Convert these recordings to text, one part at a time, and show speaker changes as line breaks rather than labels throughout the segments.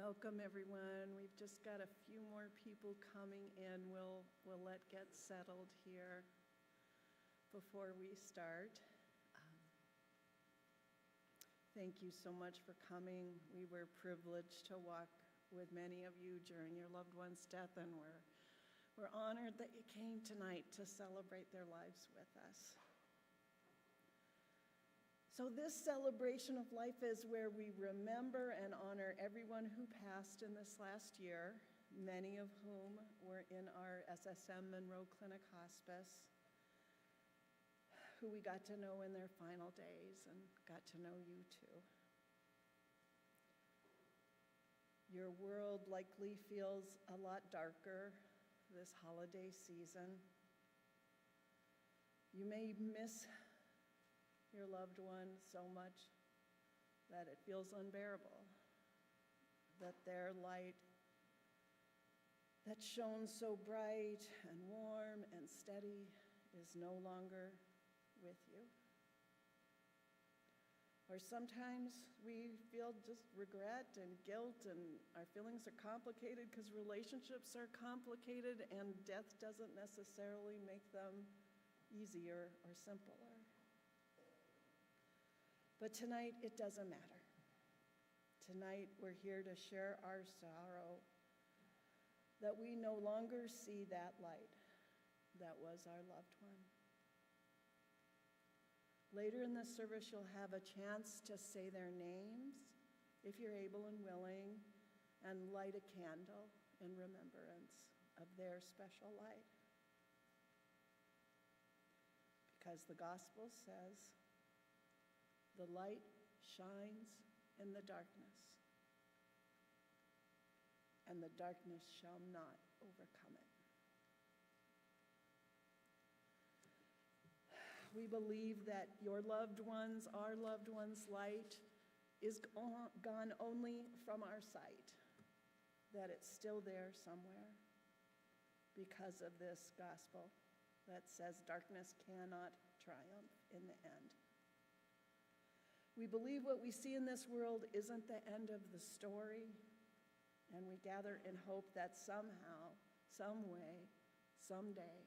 Welcome, everyone. We've just got a few more people coming in. We'll let get settled here before we start. Thank you so much for coming. We were privileged to walk with many of you during your loved one's death, and we're honored that you came tonight to celebrate their lives with us. So this celebration of life is where we remember and honor everyone who passed in this last year, many of whom were in our SSM Monroe Clinic Hospice, who we got to know in their final days and got to know you too. Your world likely feels a lot darker this holiday season. You may miss your loved one so much that it feels unbearable, that their light that shone so bright and warm and steady is no longer with you. Or sometimes we feel just regret and guilt, and our feelings are complicated because relationships are complicated, and death doesn't necessarily make them easier or simpler. But tonight, it doesn't matter. Tonight, we're here to share our sorrow that we no longer see that light that was our loved one. Later in the service, you'll have a chance to say their names, if you're able and willing, and light a candle in remembrance of their special light. Because the gospel says, the light shines in the darkness, and the darkness shall not overcome it. We believe that your loved ones, our loved ones' light is gone only from our sight, that it's still there somewhere because of this gospel that says darkness cannot triumph in the end. We believe what we see in this world isn't the end of the story, and we gather in hope that somehow, some way, someday,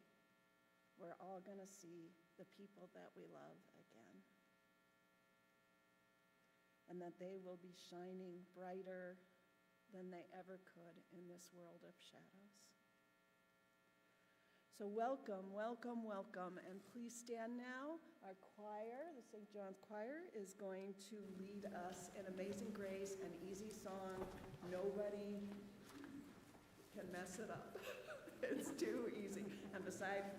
we're all going to see the people that we love again, and that they will be shining brighter than they ever could in this world of shadows. So welcome, welcome, welcome, and please stand now. Our choir, the St. John's Choir, is going to lead us in Amazing Grace, an easy song. Nobody can mess it up. It's too easy. And besides,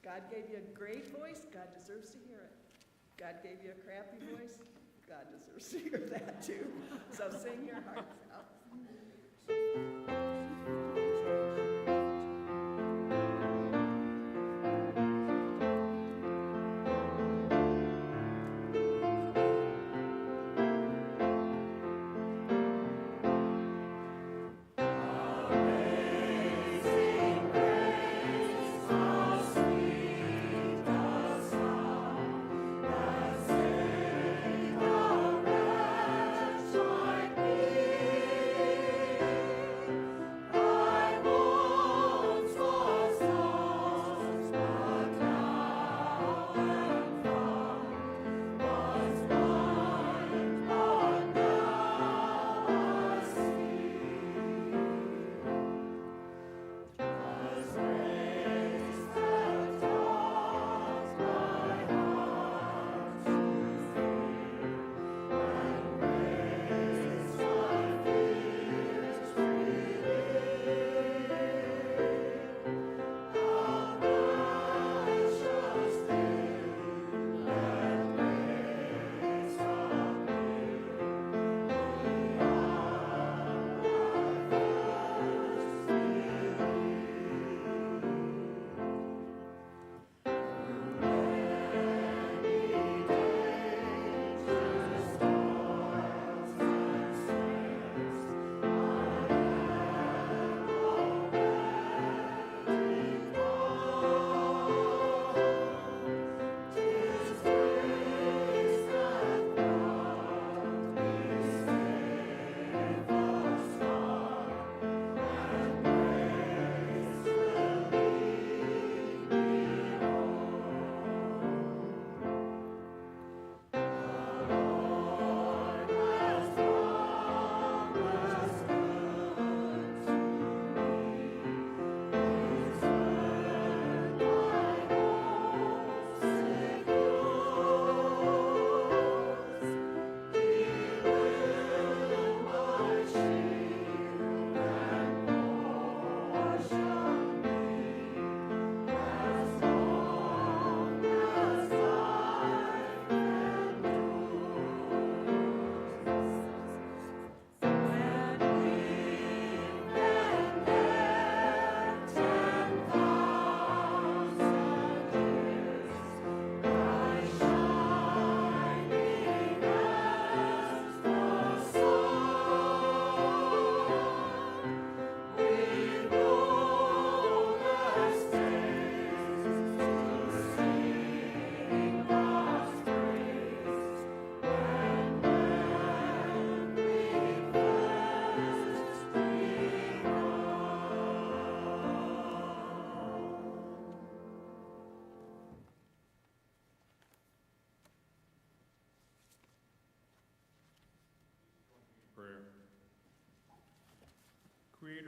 God gave you a great voice, God deserves to hear it. God gave you a crappy voice, God deserves to hear that too. So sing your hearts out.
Like me.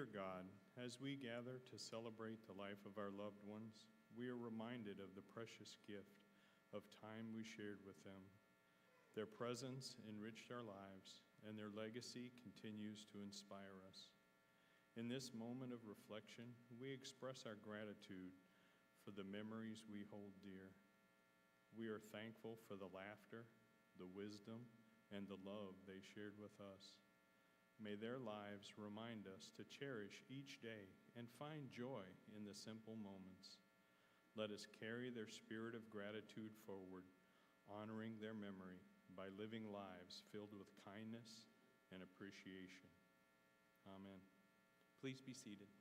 Creator God, as we gather to celebrate the life of our loved ones, we are reminded of the precious gift of time we shared with them. Their presence enriched our lives, and their legacy continues to inspire us. In this moment of reflection, we express our gratitude for the memories we hold dear. We are thankful for the laughter, the wisdom, and the love they shared with us. May their lives remind us to cherish each day and find joy in the simple moments. Let us carry their spirit of gratitude forward, honoring their memory by living lives filled with kindness and appreciation. Amen. Please be seated.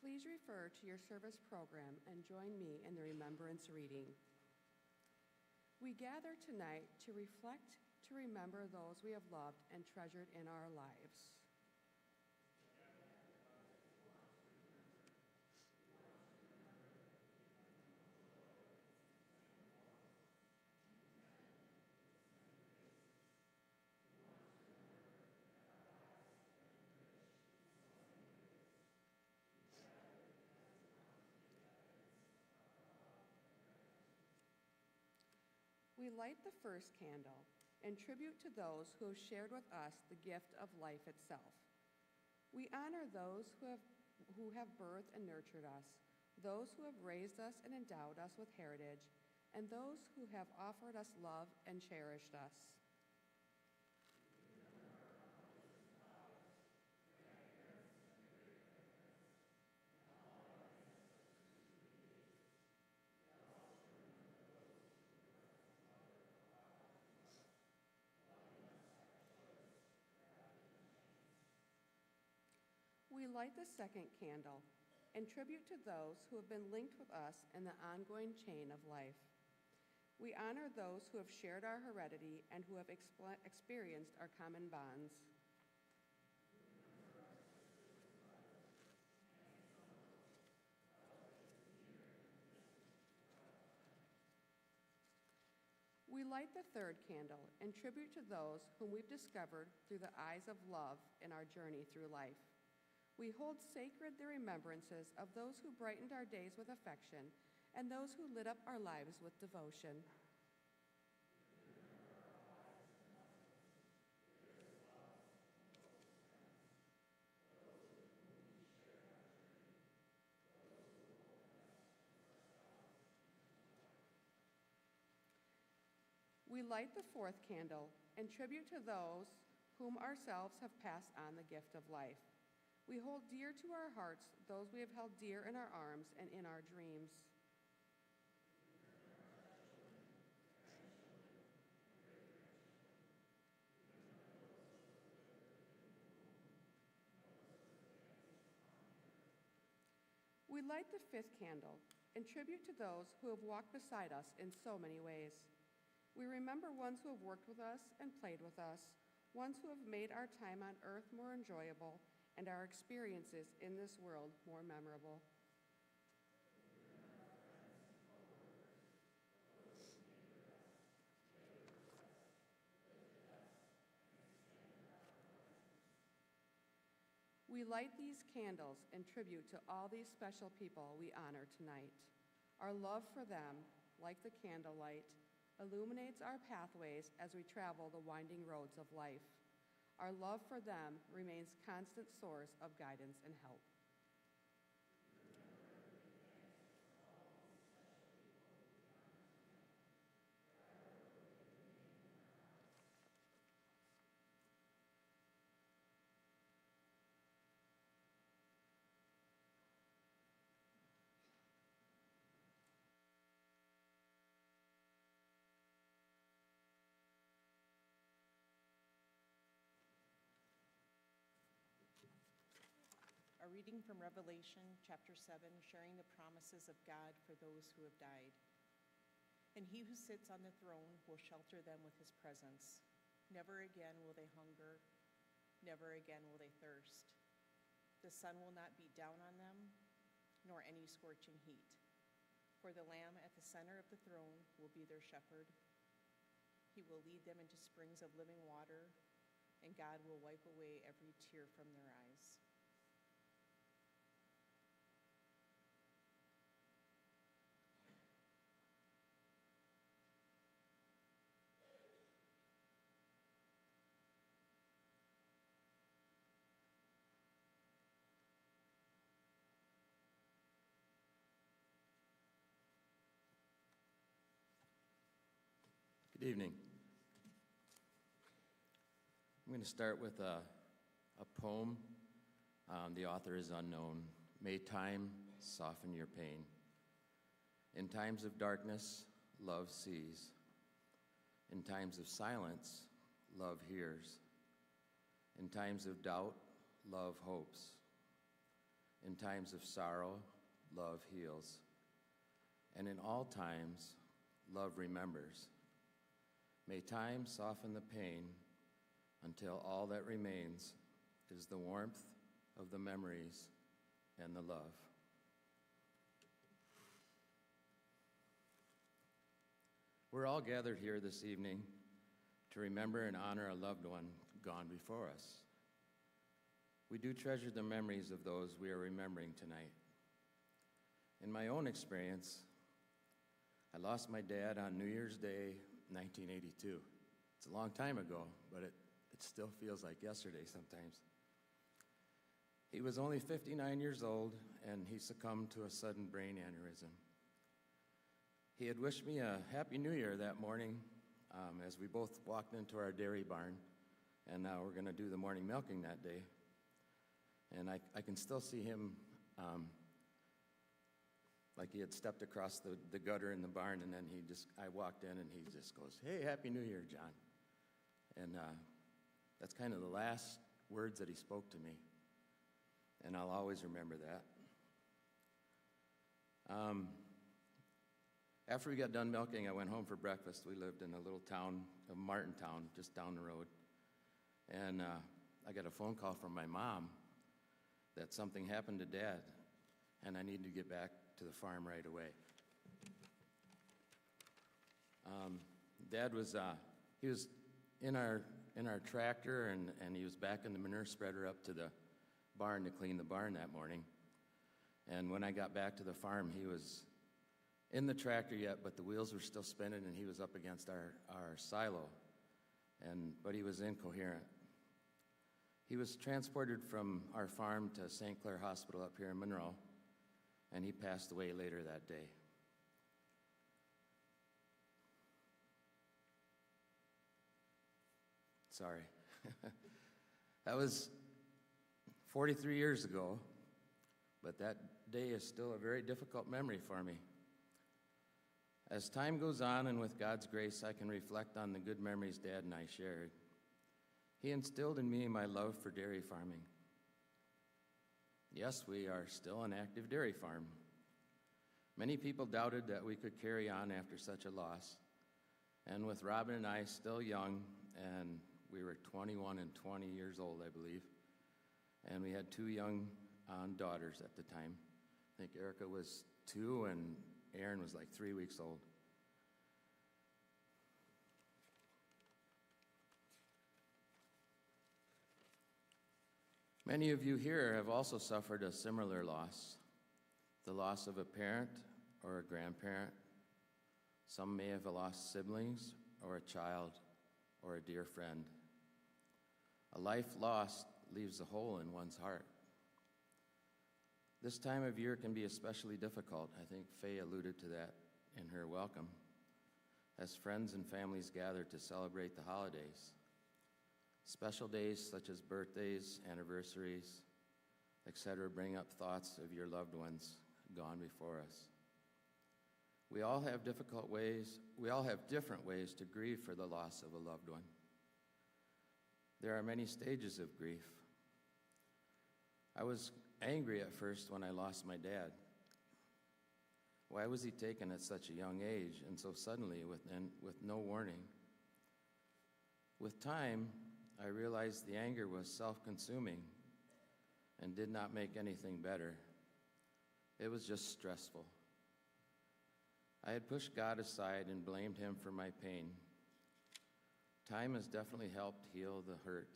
Please refer to your service program and join me in the remembrance reading. We gather tonight to reflect, to remember those we have loved and treasured in our lives. We light the first candle in tribute to those who have shared with us the gift of life itself. We honor those who have birthed and nurtured us, those who have raised us and endowed us with heritage, and those who have offered us love and cherished us. We light the second candle in tribute to those who have been linked with us in the ongoing chain of life. We honor those who have shared our heredity and who have experienced our common bonds. We light the third candle in tribute to those whom we've discovered through the eyes of love in our journey through life. We hold sacred the remembrances of those who brightened our days with affection and those who lit up our lives with devotion. We light the fourth candle in tribute to those whom ourselves have passed on the gift of life. We hold dear to our hearts those we have held dear in our arms and in our dreams. We light the fifth candle in tribute to those who have walked beside us in so many ways. We remember ones who have worked with us and played with us, ones who have made our time on earth more enjoyable and our experiences in this world more memorable. We light these candles in tribute to all these special people we honor tonight. Our love for them, like the candlelight, illuminates our pathways as we travel the winding roads of life. Our love for them remains a constant source of guidance and help.
A reading from Revelation chapter 7, sharing the promises of God for those who have died. And he who sits on the throne will shelter them with his presence.
Never again will they hunger, never again will they thirst. The sun will not beat down on them, nor any scorching heat. For the Lamb at the center of the throne will be their shepherd. He will lead them into springs of living water, and God will wipe away every tear from their eyes.
Good evening. I'm going to start with a poem. The author is unknown. May time soften your pain. In times of darkness, love sees. In times of silence, love hears. In times of doubt, love hopes. In times of sorrow, love heals. And in all times, love remembers. May time soften the pain until all that remains is the warmth of the memories and the love. We're all gathered here this evening to remember and honor a loved one gone before us. We do treasure the memories of those we are remembering tonight. In my own experience, I lost my dad on New Year's Day, 1982. It's a long time ago, but it still feels like yesterday sometimes. He was only 59 years old, and he succumbed to a sudden brain aneurysm. He had wished me a Happy New Year that morning as we both walked into our dairy barn, and now we're going to do the morning milking that day. And I can still see him like he had stepped across the gutter in the barn, and then I walked in, and he just goes, "Hey, Happy New Year, John." And that's kind of the last words that he spoke to me, and I'll always remember that. After we got done milking, I went home for breakfast. We lived in a little town of Martintown, just down the road, and I got a phone call from my mom that something happened to Dad, and I needed to get back to the farm right away. Dad was he was in our tractor, and he was backing the manure spreader up to the barn to clean the barn that morning. And when I got back to the farm, he was in the tractor yet, but the wheels were still spinning, and he was up against our silo, but he was incoherent. He was transported from our farm to St. Clair Hospital up here in Monroe, and he passed away later that day. Sorry. That was 43 years ago, but that day is still a very difficult memory for me. As time goes on, and with God's grace, I can reflect on the good memories Dad and I shared. He instilled in me my love for dairy farming. Yes, we are still an active dairy farm. Many people doubted that we could carry on after such a loss. And with Robin and I still young, and we were 21 and 20 years old, I believe, and we had two young daughters at the time. I think Erica was 2 and Aaron was like 3 weeks old. Many of you here have also suffered a similar loss, the loss of a parent or a grandparent. Some may have lost siblings or a child or a dear friend. A life lost leaves a hole in one's heart. This time of year can be especially difficult. I think Faye alluded to that in her welcome, as friends and families gather to celebrate the holidays. Special days such as birthdays, anniversaries, etc., bring up thoughts of your loved ones gone before us. We all have different ways to grieve for the loss of a loved one. There are many stages of grief. I was angry at first when I lost my dad. Why was he taken at such a young age and so suddenly with no warning? With time, I realized the anger was self-consuming and did not make anything better. It was just stressful. I had pushed God aside and blamed him for my pain. Time has definitely helped heal the hurt.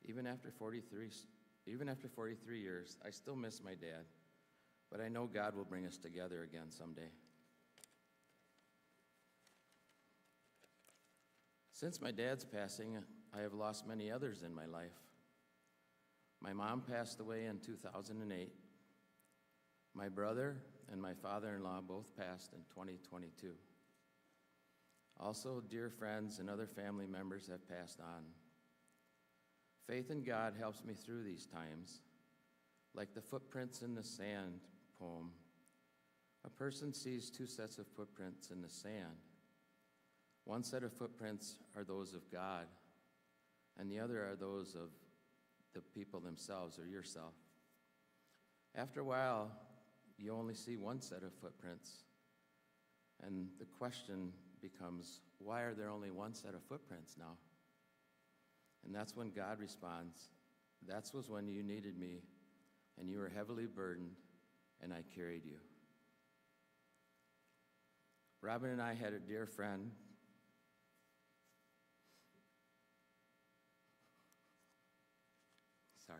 Even after 43 years, I still miss my dad, but I know God will bring us together again someday. Since my dad's passing, I have lost many others in my life. My mom passed away in 2008. My brother and my father-in-law both passed in 2022. Also, dear friends and other family members have passed on. Faith in God helps me through these times. Like the footprints in the sand poem, a person sees two sets of footprints in the sand. One set of footprints are those of God, and the other are those of the people themselves or yourself. After a while, you only see one set of footprints, and the question becomes, why are there only one set of footprints now? And that's when God responds, that was when you needed me, and you were heavily burdened, and I carried you. Robin and I had a dear friend. Sorry.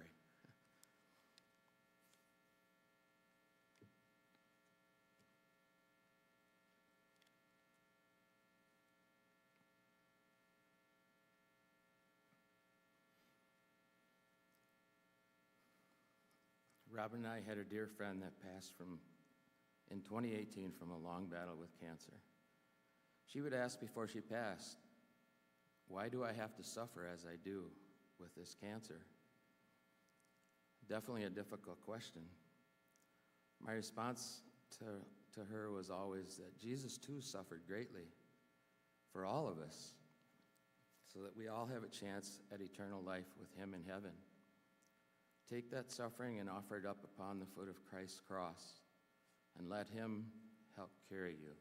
Robin and I had a dear friend that passed in 2018 from a long battle with cancer. She would ask before she passed, why do I have to suffer as I do with this cancer? Definitely a difficult question. My response to her was always that Jesus too suffered greatly for all of us, so that we all have a chance at eternal life with him in heaven. Take that suffering and offer it up upon the foot of Christ's cross, and let him help carry you.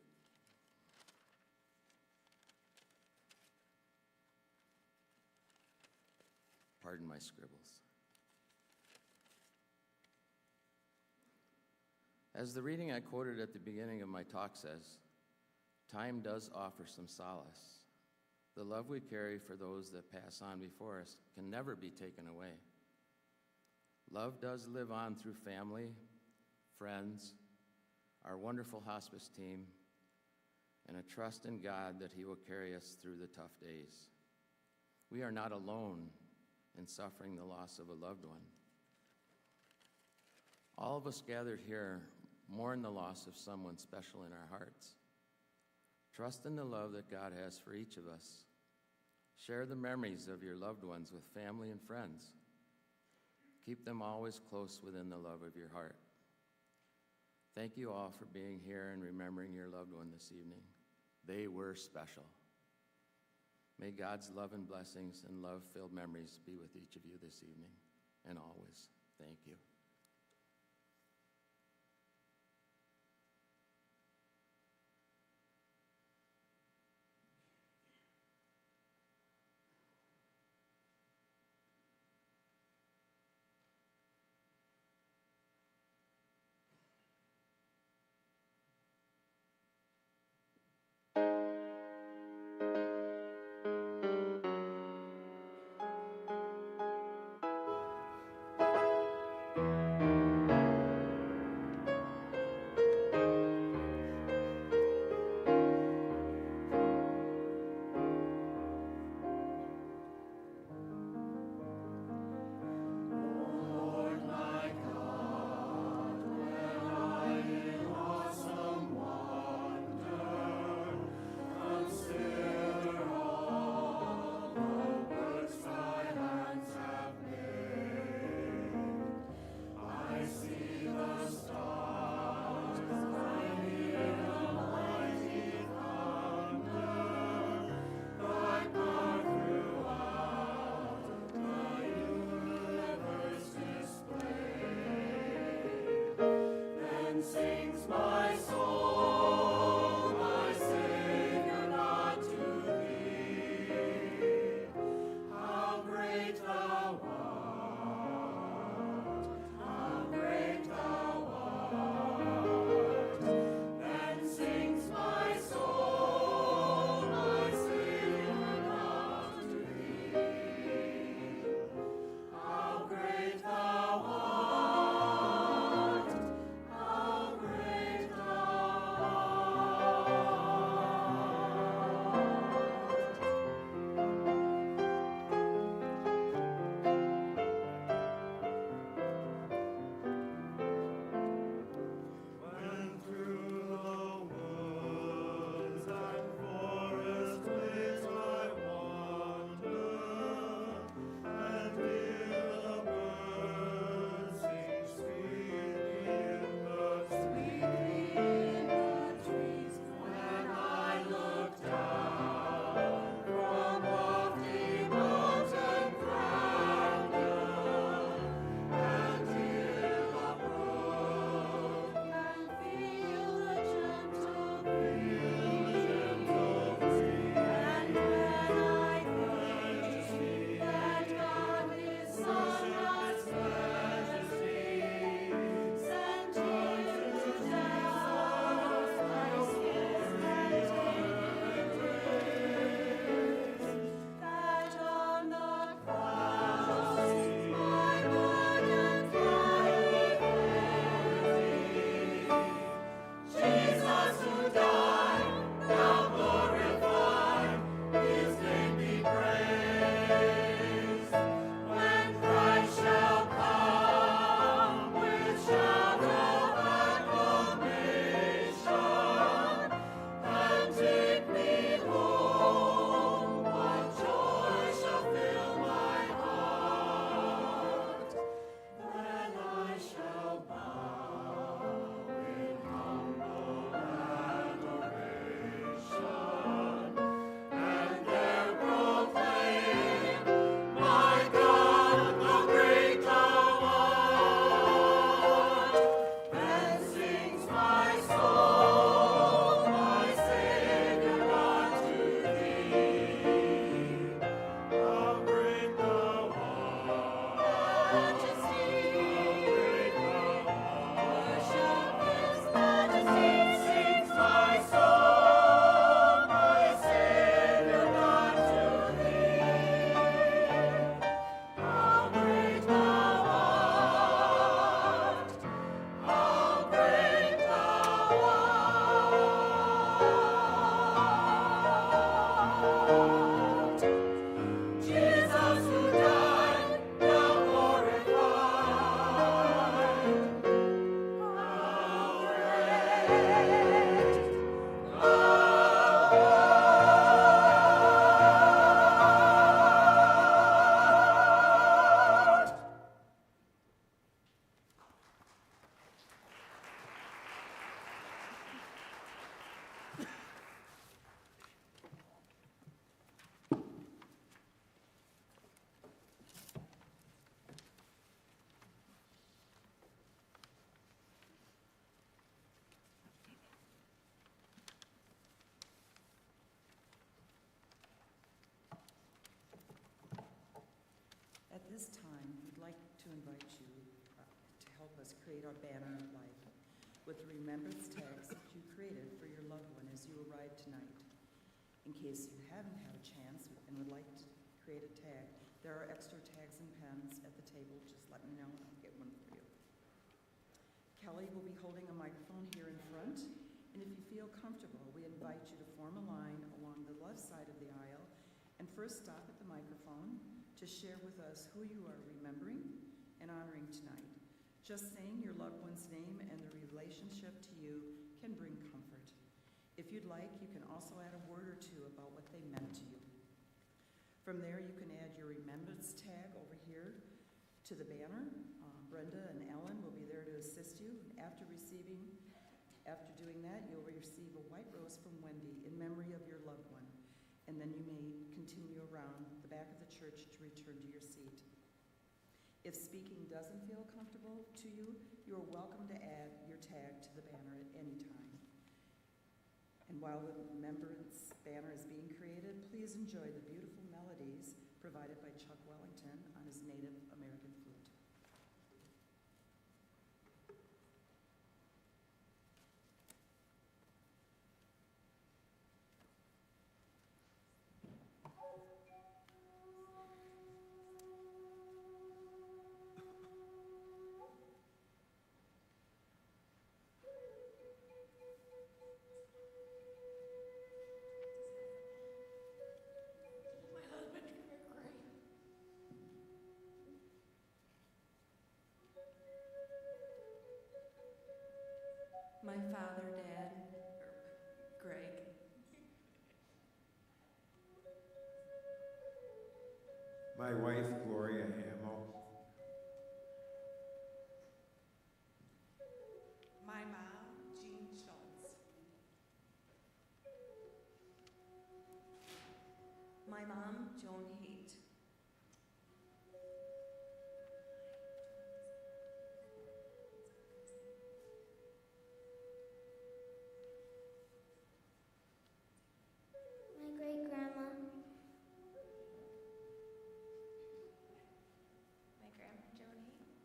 Pardon my scribbles. As the reading I quoted at the beginning of my talk says, time does offer some solace. The love we carry for those that pass on before us can never be taken away. Love does live on through family, friends, our wonderful hospice team, and a trust in God that he will carry us through the tough days. We are not alone in suffering the loss of a loved one. All of us gathered here mourn the loss of someone special in our hearts. Trust in the love that God has for each of us. Share the memories of your loved ones with family and friends. Keep them always close within the love of your heart. Thank you all for being here and remembering your loved one this evening. They were special. May God's love and blessings and love-filled memories be with each of you this evening and always. Thank you.
us create our banner of life with the remembrance tags that you created for your loved one as you arrived tonight. In case you haven't had a chance and would like to create a tag, there are extra tags and pens at the table. Just let me know and I'll get one for you. Kelly will be holding a microphone here in front, and if you feel comfortable, we invite you to form a line along the left side of the aisle and first stop at the microphone to share with us who you are remembering and honoring tonight. Just saying your loved one's name and their relationship to you can bring comfort. If you'd like, you can also add a word or two about what they meant to you. From there, you can add your remembrance tag over here to the banner. Brenda and Ellen will be there to assist you. After doing that, you'll receive a white rose from Wendy in memory of your loved one. And then you may continue around the back of the church to return to your seat. If speaking doesn't feel comfortable to you, you are welcome to add your tag to the banner at any time. And while the remembrance banner is being created, please enjoy the beautiful melodies provided by Chuck Wellington on his Native American flute.
My father, Dad, Greg.
My wife, Gloria Hamill.
My mom, Jean Schultz.
My mom, Joan Haight.
My great-grandma. My grandma, Joan Haight.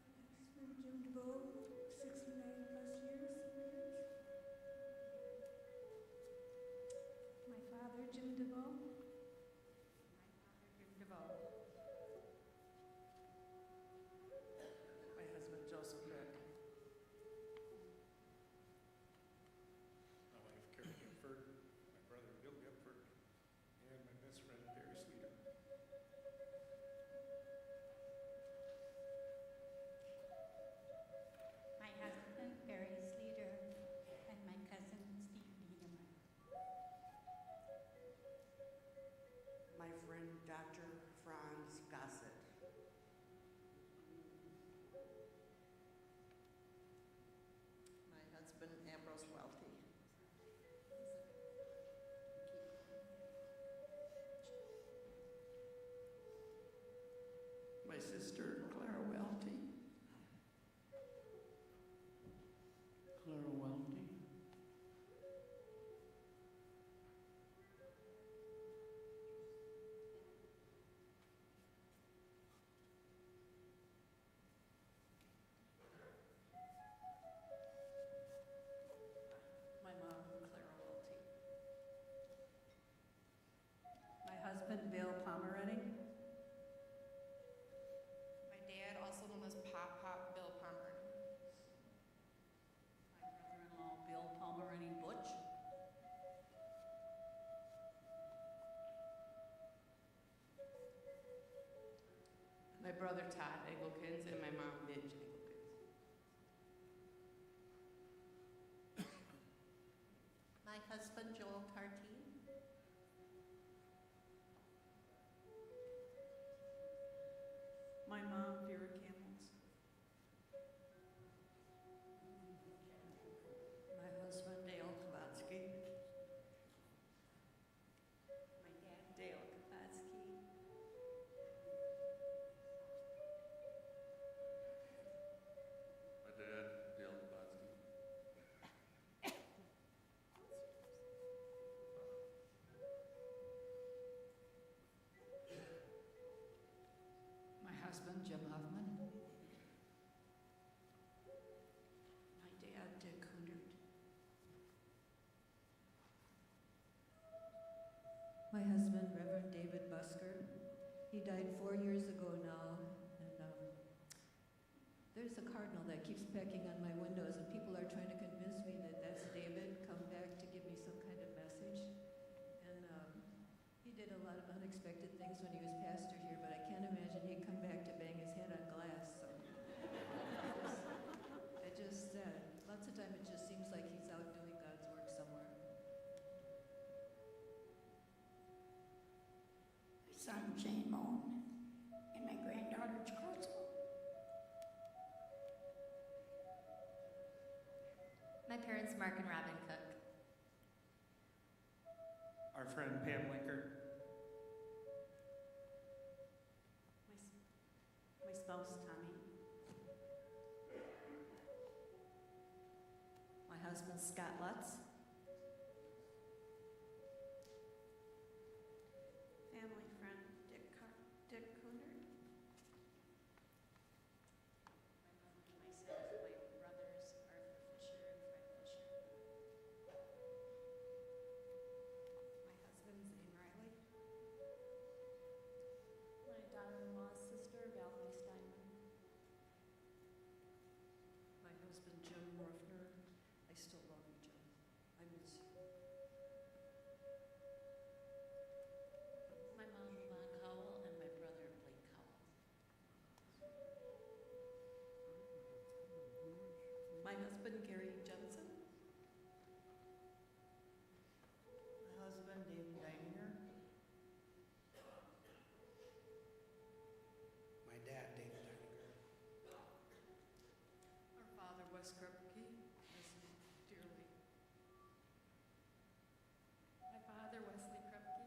My husband, Jim DeVoe, 69 plus years.
My father, Jim DeVoe.
Jim DeVoe. My husband, Joseph Beck.
My wife, Carrie Gifford, my brother, Bill Gifford, and my best friend, Barry Sleater.
My husband, Barry Sleater, and my cousin, Steve Wiedemann.
My friend, Dr. Franz Gossett.
My husband, Ambrose Welty.
My sister, Clara Welty. Clara Welty.
My mom, Clara Welty. My husband, Bill Pomeretti.
My dad, also known as Pop Bill Pomeroy.
My brother-in-law, Bill Pomeretti Butch.
My brother, Todd Egglekins, and my mom, Midge Egglekins.
My husband, Joel Carty.
My mom, Vera Camels. My husband, Dale Kavatsky. My dad, Dale Kavatsky. David Busker. He died 4 years ago now, and there's a cardinal that keeps pecking on my windows, and people are trying to convince me that that's David come back to give me some kind of message. And he did a lot of unexpected things when he was pastor here, but I can't imagine he'd come back to bang his head on glass. So lots of time it just seems like he's out doing God's work somewhere.
My son, Jane Moan, and my granddaughter, Charles.
My parents, Mark and Robin Cook.
Our friend Pam Linkert.
My spouse, Tommy.
My husband, Scott Lutz.
Family friend, Dick Kunder.
Myself, my brothers, Arthur Fisher and Fred Fisher.
My husband, Zane Riley.
My daughter-in-law's sister, Valerie Steinman.
My husband, Jim Morfner. I still love you, Jim. I miss you.
My mom, Yvonne Cowell, and my brother, Blake Cowell.
My husband, Gary Jensen. My husband, David Deininger.
My dad, David Deininger.
Our father, Wes Krupke, miss him dearly. My father, Wesley Krupke.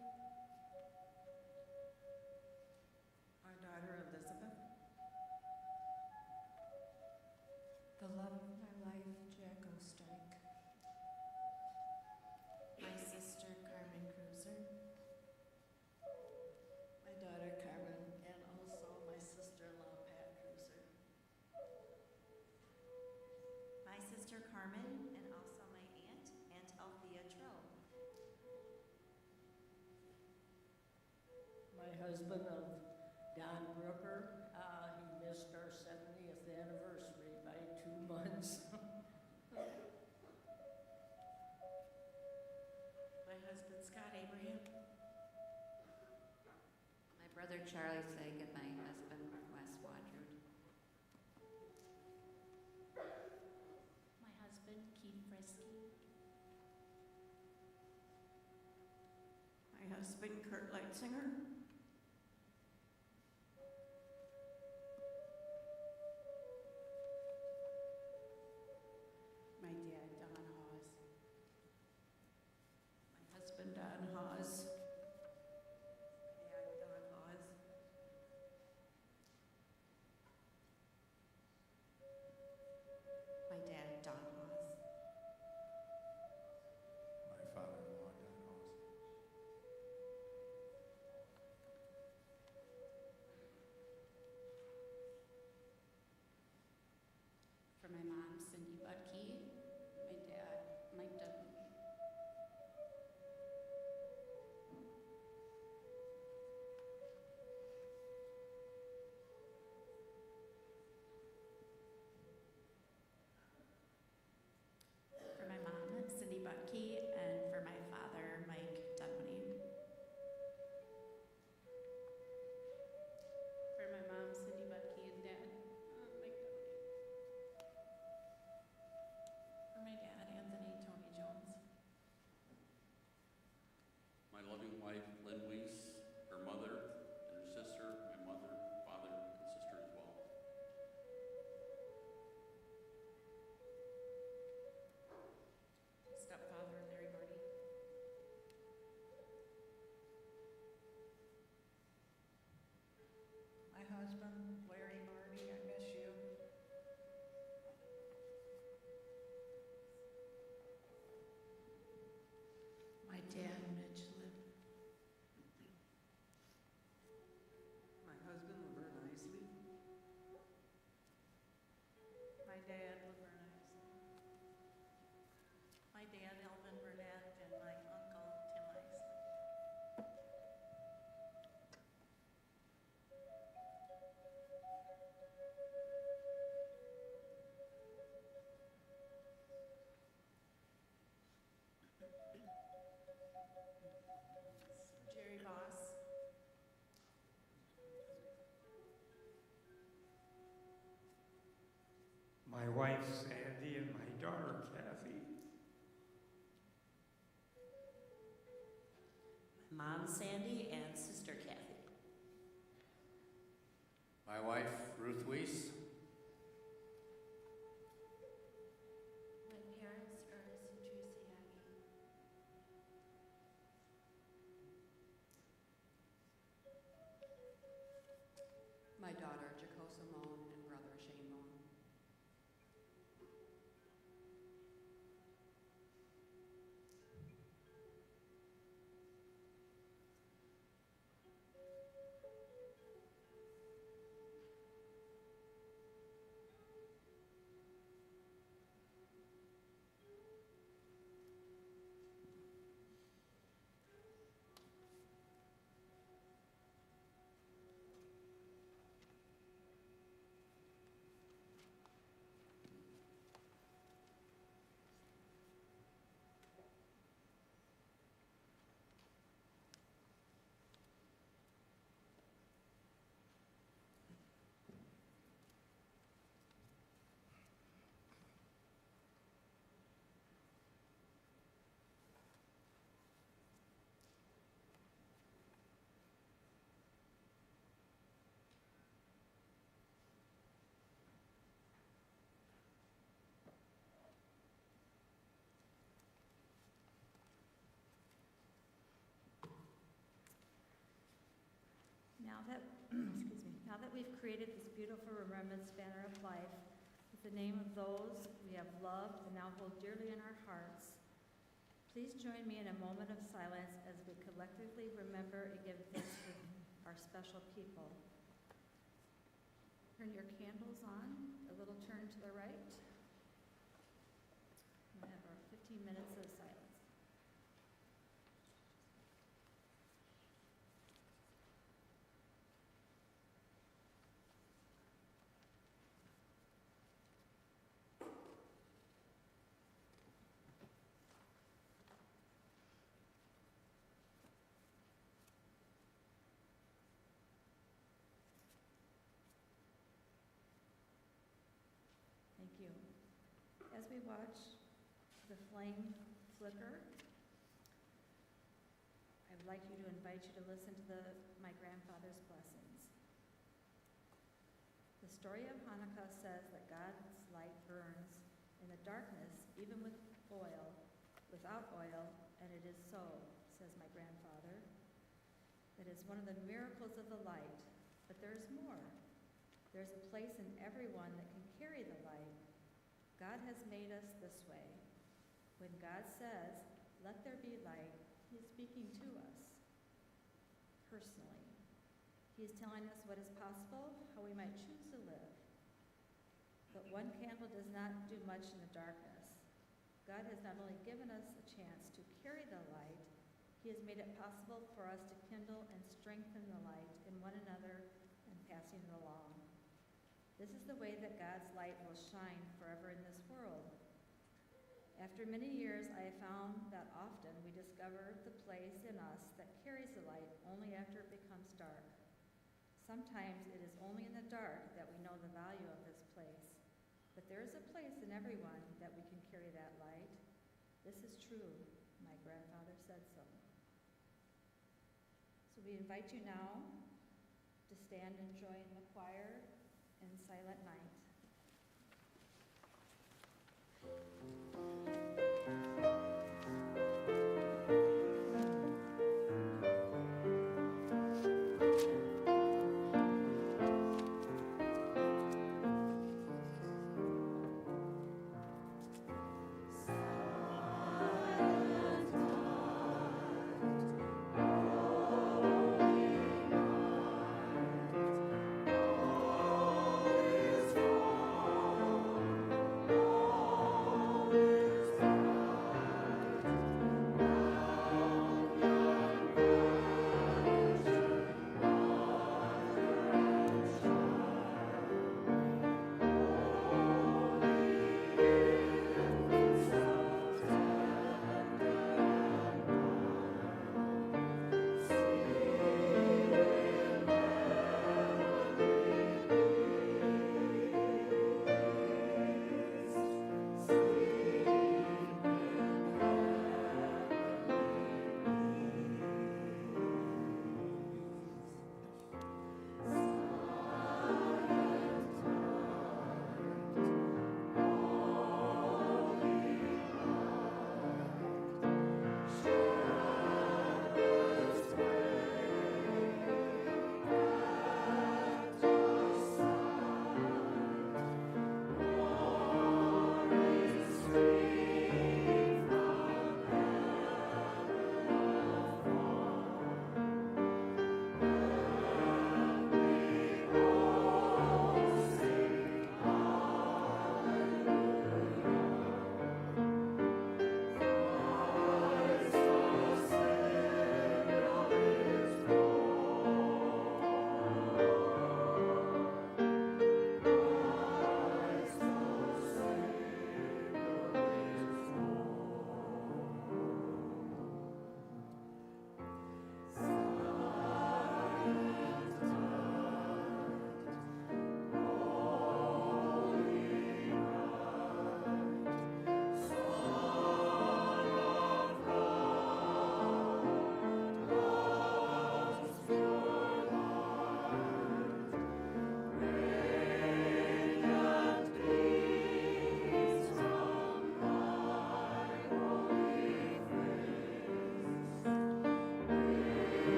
Our daughter, Elizabeth.
The love of my life, Jack Osteich.
My sister, Carmen Cruiser.
My daughter, Carmen, and also my sister-in-law, Pat Cruiser.
My sister, Carmen, and also my aunt, Aunt Althea Trill.
My husband of Don Brooker, he missed our 70th anniversary by 2 months.
My husband, Scott Abraham.
My brother, Charlie Sake, and my husband, Wes Wadrud.
My husband, Keith Frisky.
My husband, Kurt Leitzinger.
My dad, Don Hawes.
My husband, Don Hawes.
Dad, Don Hawes. My dad, Don Hawes.
My father-in-law, Don Hawes.
For my mom, Cindy Budke. My dad, Mike Dudley. For my mom, Cindy Budke, and for my father, Mike Dunwoody. For my mom, Cindy Budke, and dad, Mike Dunwoody. For my dad, Anthony Tony Jones.
My loving wife, Lynn Weiss, her mother and her sister, my mother, father, and sister as well.
Stepfather, Larry Marty.
My husband, Larry Marty. I miss you.
My dad, Mitch Lib.
My husband, Laverne Isley.
My dad, Laverne Isley. My dad, Elvin Burnett, and my uncle, Tim Isley.
my wife Sandy, and my daughter Kathy.
My mom Sandy and sister Kathy.
My wife, Ruth Weiss.
My parents, Ernest and Teresa Yagi.
My daughter, Jacosa Moan, and brother, Shane Moan.
Now that, excuse me, now that we've created this beautiful remembrance banner of life with the name of those we have loved and now hold dearly in our hearts, please join me in a moment of silence as we collectively remember and give thanks for our special people. Turn your candles on, a little turn to the right. We'll have our 15 minutes of silence. Thank you. As we watch the flame flicker, I would like to invite you to listen to my grandfather's blessings. The story of Hanukkah says that God's light burns in the darkness, even without oil, and it is so, says my grandfather. That is one of the miracles of the light, but there is more. There's a place in everyone that can carry the light. God has made us this way. When God says, "Let there be light," He is speaking to us personally. He is telling us what is possible, how we might choose to live. But one candle does not do much in the darkness. God has not only given us a chance to carry the light, He has made it possible for us to kindle and strengthen the light in one another and passing it along. This is the way that God's light will shine forever in this world. After many years, I have found that often we discover the place in us that carries the light only after it becomes dark. Sometimes it is only in the dark that we know the value of this place. But there is a place in everyone that we can carry that light. This is true. My grandfather said so. So we invite you now to stand and join the choir in Silent Night.
Is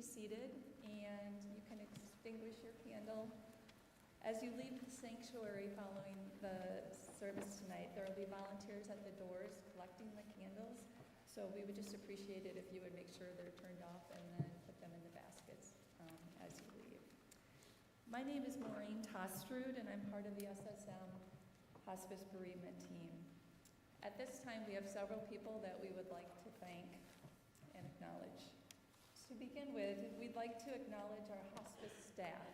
be seated, and you can extinguish your candle. As you leave the sanctuary following the service tonight, there will be volunteers at the doors collecting the candles. So we would just appreciate it if you would make sure they're turned off and then put them in the baskets as you leave. My name is Maureen Tostrud, and I'm part of the SSM Hospice Bereavement Team. At this time, we have several people that we would like to thank and acknowledge. To begin with, we'd like to acknowledge our hospice staff,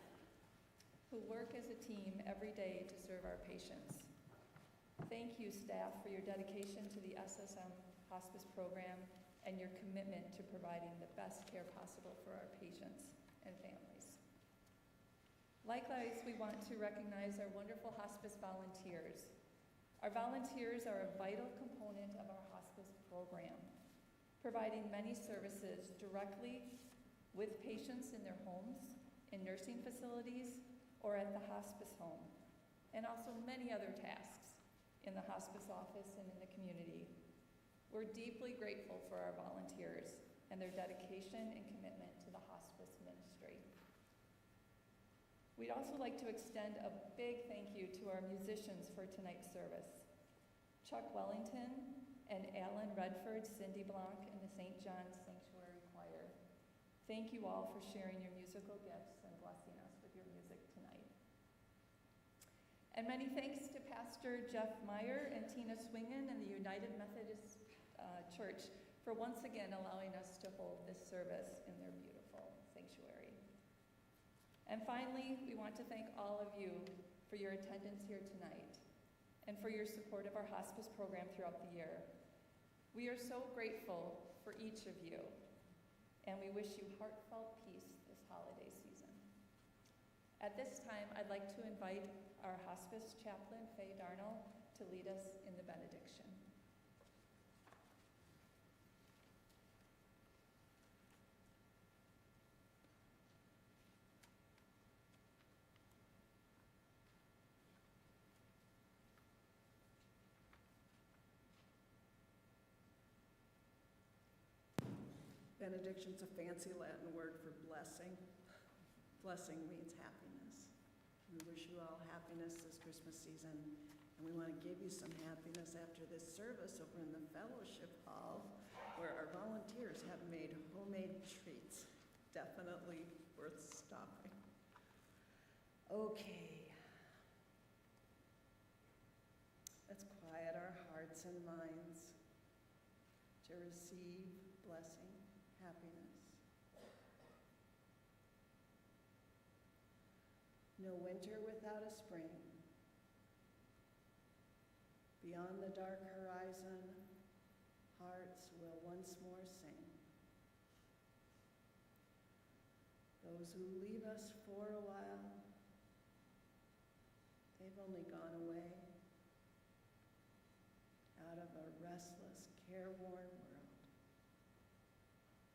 who work as a team every day to serve our patients. Thank you, staff, for your dedication to the SSM Hospice Program and your commitment to providing the best care possible for our patients and families. Likewise, we want to recognize our wonderful hospice volunteers. Our volunteers are a vital component of our hospice program, providing many services directly with patients in their homes, in nursing facilities, or at the hospice home, and also many other tasks in the hospice office and in the community. We're deeply grateful for our volunteers and their dedication and commitment to the hospice ministry. We'd also like to extend a big thank you to our musicians for tonight's service. Chuck Wellington and Alan Redford, Cindy Blanc, and the St. John's Sanctuary Choir. Thank you all for sharing your musical gifts and blessing us with your music tonight. And many thanks to Pastor Jeff Meyer and Tina Swingen and the United Methodist Church for once again allowing us to hold this service in their beautiful sanctuary. And finally, we want to thank all of you for your attendance here tonight and for your support of our hospice program throughout the year. We are so grateful for each of you, and we wish you heartfelt peace this holiday season. At this time, I'd like to invite our hospice chaplain, Faye Darnell, to lead us in the benediction.
Benediction's a fancy Latin word for blessing. Blessing means happiness. We wish you all happiness this Christmas season, and we want to give you some happiness after this service over in the fellowship hall, where our volunteers have made homemade treats. Definitely worth stopping. Okay. Let's quiet our hearts and minds to receive blessing, happiness. No winter without a spring. Beyond the dark horizon, hearts will once more sing. Those who leave us for a while, they've only gone away out of a restless, careworn world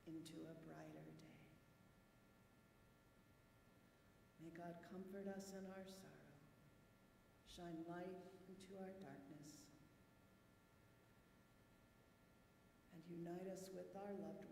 into a brighter day. May God comfort us in our sorrow, shine light into our darkness, and unite us with our loved